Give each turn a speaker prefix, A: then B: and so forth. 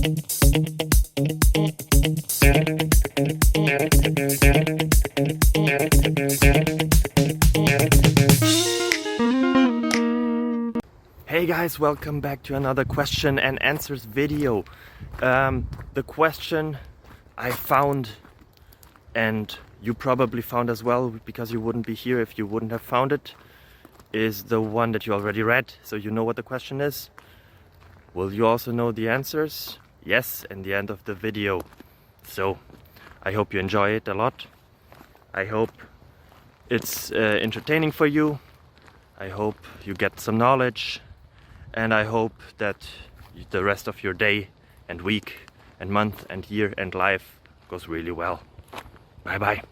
A: Hey guys, welcome back to another question and answers video. The question I found, and you probably found as well because you wouldn't be here if you wouldn't have found it, is the one that you already read, so you know what the question is. Will you also know the answers? Yes, in the end of the video. So I hope you enjoy it a lot. I hope it's entertaining for you. I hope you get some knowledge. And I hope that the rest of your day and week and month and year and life goes really well. Bye bye.